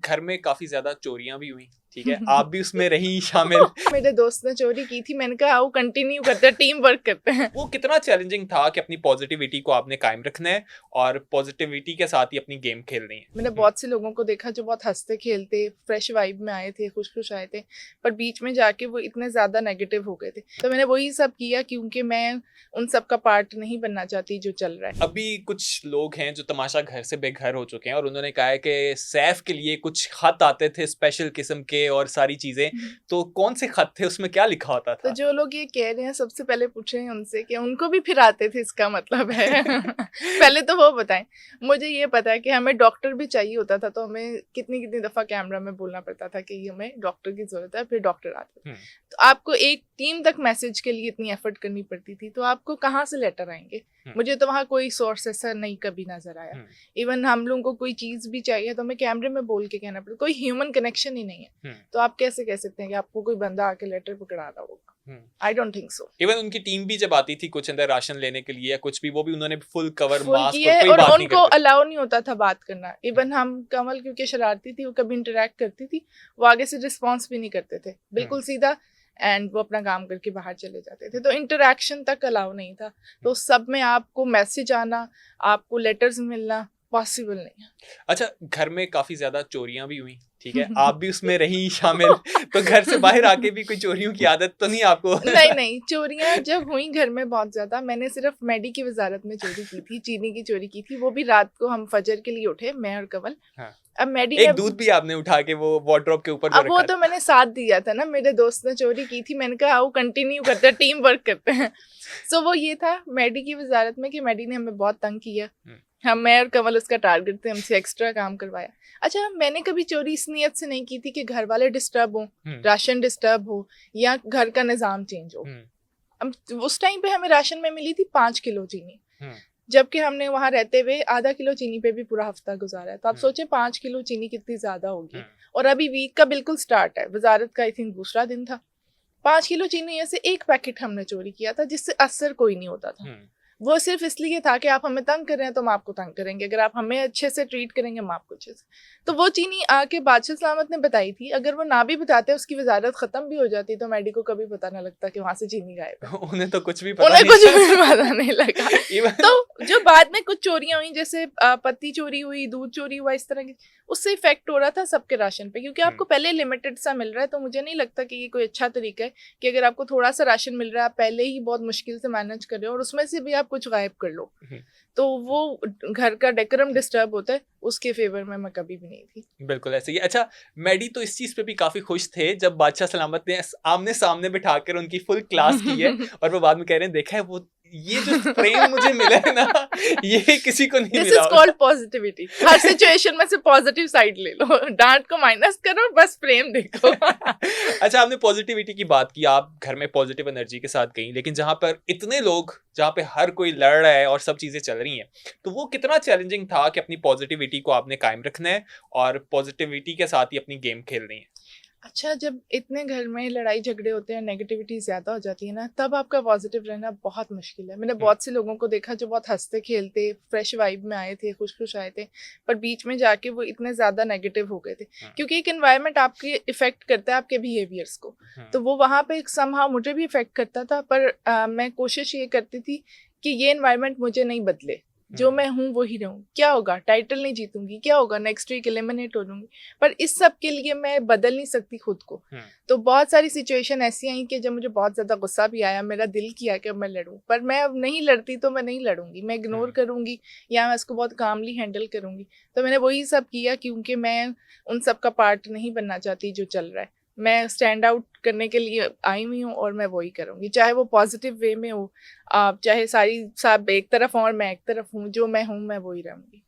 घर में काफी ज्यादा चोरियां भी हुई, ठीक है, आप भी उसमें रही शामिल। मेरे दोस्त ने चोरी की थी, मैंने कहा आओ कंटिन्यू करते हैं, टीम वर्क करते हैं। वो कितना चैलेंजिंग था कि अपनी पॉजिटिविटी को आपने कायम रखना है और पॉजिटिविटी के साथ ही अपनी गेम खेलनी है। मैंने बहुत से लोगों को देखा जो बहुत हंसते खेलते फ्रेश वाइब में आए थे, खुश खुश आए थे, पर बीच में जाके वो इतने ज्यादा नेगेटिव हो गए थे। तो मैंने वही सब किया क्योंकि मैं उन सब का पार्ट नहीं बनना चाहती जो चल रहा है। अभी कुछ लोग हैं जो तमाशा घर से बेघर हो चुके हैं और उन्होंने कहा है कि सैफ के लिए कुछ खत आते थे स्पेशल किस्म के और सारी चीजें, तो कौन से खत थे, उसमें क्या लिखा होता तो था? जो लोग ये कह रहे हैं सबसे पहले पूछें उनसे कि उनको भी फिर आते थे, इसका मतलब है। पहले तो वो बताएं। मुझे ये पता है कि हमें डॉक्टर भी चाहिए होता था, तो हमें कितनी कितनी दफा कैमरा में बोलना पड़ता था कि हमें डॉक्टर की जरूरत है, फिर डॉक्टर आते थे। तो आपको एक टीम तक मैसेज के लिए इतनी एफर्ट करनी पड़ती थी, तो आपको कहाँ से लेटर आएंगे? मुझे तो वहाँ कोई सोर्स ऐसा नहीं कभी नजर आया। इवन हम लोगों को कोई चीज भी चाहिए तो हमें कैमरे में बोल के कहना पड़ता, कोई ह्यूमन कनेक्शन ही नहीं है। तो आप कैसे कह सकते हैं कि आपको कोई बंदा आके लेटर पकड़ा रहा होगा? I don't think so. Even उनकी टीम भी जब आती थी कुछ अंदर राशन लेने के लिए या कुछ भी, वो भी उन्होंने फुल कवर फुल मास्क किया और है, कोई और बात नहीं उनको करते। अलाउ नहीं होता था बात करना। इवन हम कमल क्योंकि शरारती थी, वो कभी इंटरेक्ट करती थी, वो आगे से रिस्पॉन्स भी नहीं करते थे, बिल्कुल सीधा, एंड वो अपना काम करके बाहर चले जाते थे। तो इंटरेक्शन तक अलाउ नहीं था। तो सब में आपको मैसेज आना, आपको लेटर्स मिलना पॉसिबल नहीं है। अच्छा, घर में काफी ज्यादा चोरियां भी हुई, ठीक है, आप भी उसमें रही शामिल, तो घर से बाहर आके भी कोई चोरियों की आदत तो नहीं आपको? नहीं, चोरियां जब हुई घर में बहुत ज्यादा, मैंने सिर्फ मैडी की वजारत में चोरी की थी, चीनी की चोरी की थी, वो भी रात को हम फजर के लिए उठे, मैं और कमल। हाँ। अब मैडी एक ने दूध भी आपने उठा के वो वार्डरोब के ऊपर जो अब वो रखा तो था। मैंने साथ दिया था ना, मेरे दोस्त ने चोरी की थी, मैंने कहा आओ कंटिन्यू करते हैं, टीम वर्क करते हैं। सो वो ये था मैडी की वजारत में कि मैडी ने हमें बहुत तंग किया। हम, मैं और कमल उसका टारगेट थे, हमसे एक्स्ट्रा काम करवाया। अच्छा, मैंने कभी चोरी इस नियत से नहीं की थी कि घर वाले डिस्टर्ब हो, राशन डिस्टर्ब हो या घर का निजाम चेंज हो। उस टाइम पे हमें राशन में मिली थी 5 किलो चीनी, जबकि हमने वहां रहते हुए आधा किलो चीनी पे भी पूरा हफ्ता गुजारा है। तो आप सोचें 5 किलो चीनी कितनी ज्यादा होगी। और अभी वीक का बिल्कुल स्टार्ट है, वजारत का आई थिंक दूसरा दिन था। 5 किलो चीनी में से एक पैकेट हमने चोरी किया था, जिससे असर कोई नहीं होता था। वो सिर्फ इसलिए था कि आप हमें तंग कर रहे हैं तो हम आपको तंग करेंगे, अगर आप हमें अच्छे से ट्रीट करेंगे हम आपको अच्छे से। तो वो चीनी आके बादशाह सलामत ने बताई थी, अगर वो ना भी बताते उसकी वजारत खत्म भी हो जाती तो मैडी को कभी पता ना लगता कि वहां से चीनी गायब है। उन्हें तो कुछ भी उन्हें कुछ भी पता नहीं लगा। तो जो बाद में कुछ चोरियां हुई, जैसे पत्ती चोरी हुई, दूध चोरी हुआ, इस तरह की, उससे इफेक्ट हो रहा था सबके राशन पे, क्योंकि आपको पहले लिमिटेड सा मिल रहा है। तो मुझे नहीं लगता कि ये कोई अच्छा तरीका है कि अगर आपको थोड़ा सा राशन मिल रहा है, आप पहले ही बहुत मुश्किल से मैनेज कर रहे हो और उसमें से भी आप कुछ गायब कर लो, तो वो घर का डेकोरम डिस्टर्ब होता है। उसके फेवर में मैं कभी भी नहीं थी। बिल्कुल ऐसे ही। अच्छा, मैडी तो इस चीज पे भी काफी खुश थे जब बादशाह सलामत ने आमने सामने बिठाकर उनकी फुल क्लास की है और वो बाद में कह रहे हैं देखा है वो ये जो फ्रेम मुझे मिला है ना, ये किसी को नहीं दिस मिला। Is called positivity. Her situation में से पॉजिटिव साइड ले लो, डांट को माइनस करो, बस फ्रेम देखो। अच्छा, आपने पॉजिटिविटी की बात की, आप घर में पॉजिटिव एनर्जी के साथ गई, लेकिन जहां पर इतने लोग, जहां पे हर कोई लड़ रहा है और सब चीजें चल रही हैं, तो वो कितना चैलेंजिंग था कि अपनी पॉजिटिविटी को आपने कायम रखना है और पॉजिटिविटी के साथ ही अपनी गेम खेलनी है? अच्छा, जब इतने घर में लड़ाई झगड़े होते हैं, नेगेटिविटी ज्यादा हो जाती है ना, तब आपका पॉजिटिव रहना बहुत मुश्किल है। मैंने बहुत से लोगों को देखा जो बहुत हंसते खेलते फ्रेश वाइब में आए थे, खुश खुश आए थे, पर बीच में जाके वो इतने ज्यादा नेगेटिव हो गए थे। क्योंकि एक एनवायरनमेंट आपके इफेक्ट करता है आपके बिहेवियर्स को, तो वो वहां पे समहाउ मुझे भी इफेक्ट करता था। पर मैं कोशिश ये करती थी कि ये एनवायरनमेंट मुझे नहीं बदले, जो मैं हूँ वही रहूँ। क्या होगा, टाइटल नहीं जीतूंगी, क्या होगा, नेक्स्ट वीक एलिमिनेट हो जाऊंगी, पर इस सब के लिए मैं बदल नहीं सकती खुद को। तो बहुत सारी सिचुएशन ऐसी आई कि जब मुझे बहुत ज्यादा गुस्सा भी आया, मेरा दिल किया कि अब मैं लड़ूं, पर मैं अब नहीं लड़ती, तो मैं नहीं लड़ूंगी, मैं इग्नोर करूंगी या मैं इसको बहुत कामली हैंडल करूंगी। तो मैंने वही सब किया क्योंकि मैं उन सब का पार्ट नहीं बनना चाहती जो चल रहा है। मैं स्टैंड आउट करने के लिए आई हुई हूँ और मैं वही करूँगी, चाहे वो पॉजिटिव वे में हो, चाहे सारी सब एक तरफ हो और मैं एक तरफ हूँ, जो मैं हूँ मैं वही रहूँगी।